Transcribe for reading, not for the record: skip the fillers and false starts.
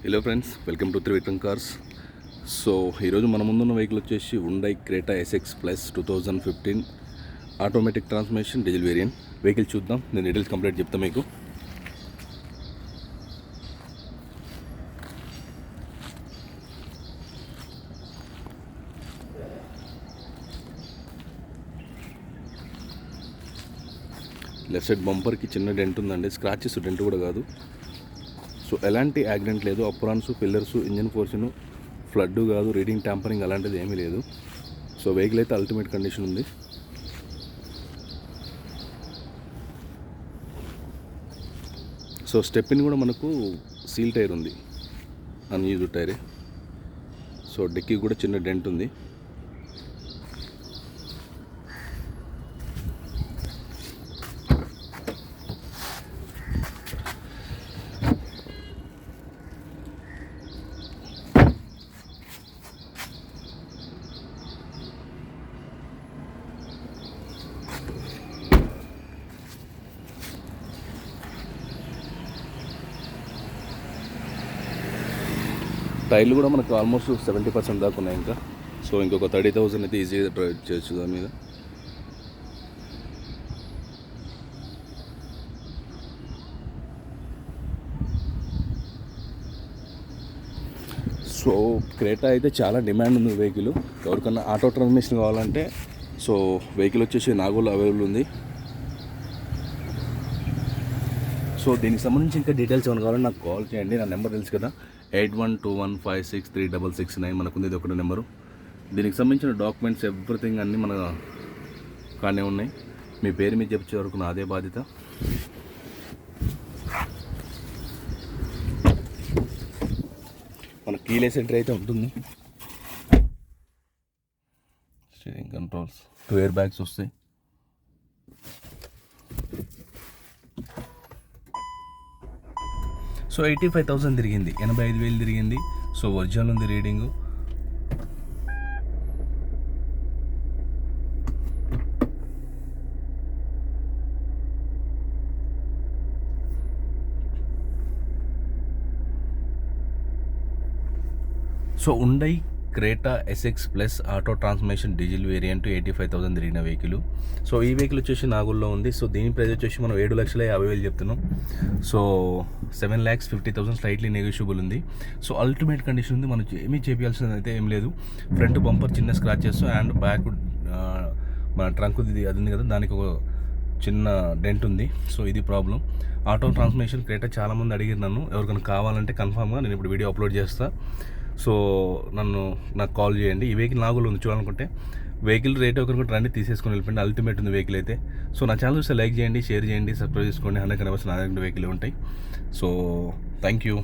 Hello friends, welcome to Trivikram cars. So ఈరోజు మన ముందున్న వెహికల్ వచ్చేసి Hyundai Creta SX plus 2015 automatic transmission diesel variant vehicle చూద్దాం. నేను డీటెయిల్స్ కంప్లీట్ చెప్తాను మీకు. లెఫ్ట్ సైడ్ బంపర్కి చిన్న డెంట్ ఉందండి, స్క్రాచెస్ డెంట్ కూడా కాదు. సో ఎలాంటి యాక్సిడెంట్ లేదు. Aprons, pillars, engine portion, flood కాదు, రీడింగ్ ట్యాంపరింగ్ అలాంటిది ఏమీ లేదు. సో వెహికల్ అయితే అల్టిమేట్ కండిషన్ ఉంది. సో స్టెప్ని కూడా మనకు సీల్ టైర్ ఉంది, అన్యూజ్డ్ టైరే. సో డిక్కీ కూడా చిన్న డెంట్ ఉంది. టైర్లు కూడా మనకు ఆల్మోస్ట్ 70% దాకా ఉన్నాయి ఇంకా. సో ఇంకొక 30,000 అయితే ఈజీగా డ్రైవ్ చేయొచ్చు దాని మీద. సో క్రేటా అయితే చాలా డిమాండ్ ఉంది వెహికల్. ఎవరికన్నా ఆటో ట్రాన్స్మిషన్ కావాలంటే సో వెహికల్ వచ్చేసి నాగోల్లో అవైలబుల్ ఉంది. సో దీనికి సంబంధించి ఇంకా డీటెయిల్స్ ఏమైనా కావాలంటే నాకు కాల్ చేయండి. నా నెంబర్ తెలుసు కదా, 8121563669 మనకుంది. ఇది ఒకటి నెంబరు. దీనికి సంబంధించిన డాక్యుమెంట్స్ ఎవ్రీథింగ్ అన్నీ మన కానే ఉన్నాయి. మీ పేరు మీద చెప్పే వరకు నాదే బాధ్యత. మన కీలెస్ ఎంట్రీ అయితే ఉంటుంది. స్టీరింగ్ కంట్రోల్స్, 2 ఎయిర్ బ్యాగ్స్ వస్తాయి. సో 85,000 తిరిగింది, 85,000 తిరిగింది. సో ఒరిజినల్ ఉంది reading. So Hyundai Creta SX plus auto transmission diesel variant 85,000 తిరిగిన వెహికల్. సో ఈ వెహికల్ వచ్చేసి నాగోల్లో ఉంది. సో దీని ప్రైస్ వచ్చేసి మనం 7,50,000 చెప్తున్నాం. సో 7,50,000 స్లైట్లీ నెగోషియబుల్ ఉంది. సో అల్టిమేట్ కండిషన్ ఉంది. మనం ఏమీ చేయాల్సింది అయితే ఏం లేదు. ఫ్రంట్ బంపర్ చిన్న స్క్రాచెస్ అండ్ బ్యాక్ మన ట్రంక్ అది ఉంది కదా, దానికి ఒక చిన్న డెంట్ ఉంది. సో ఇది ప్రాబ్లం. ఆటో ట్రాన్స్మిషన్ క్రేటా చాలామంది అడిగారు నన్ను. ఎవరికైనా కావాలంటే కన్ఫామ్గా నేను ఇప్పుడు వీడియో అప్లోడ్ చేస్తాను. సో నాకు కాల్ చేయండి. ఈ వెహికల్ నాగోల్లో ఉంది. చూడాలనుకుంటే వెహికల్ రేట్ ఒకరికి రండి, తీసేసుకొని వెళ్ళిపోండి. అల్టిమేట్ ఉంది వెహికల్ అయితే. సో నా ఛానల్ చూస్తే లైక్ చేయండి, షేర్ చేయండి, సబ్స్క్రైబ్ చేసుకోండి. 100 కనవర్స్ నా దగ్గర వెహికల్ ఉంటాయి. So thank you.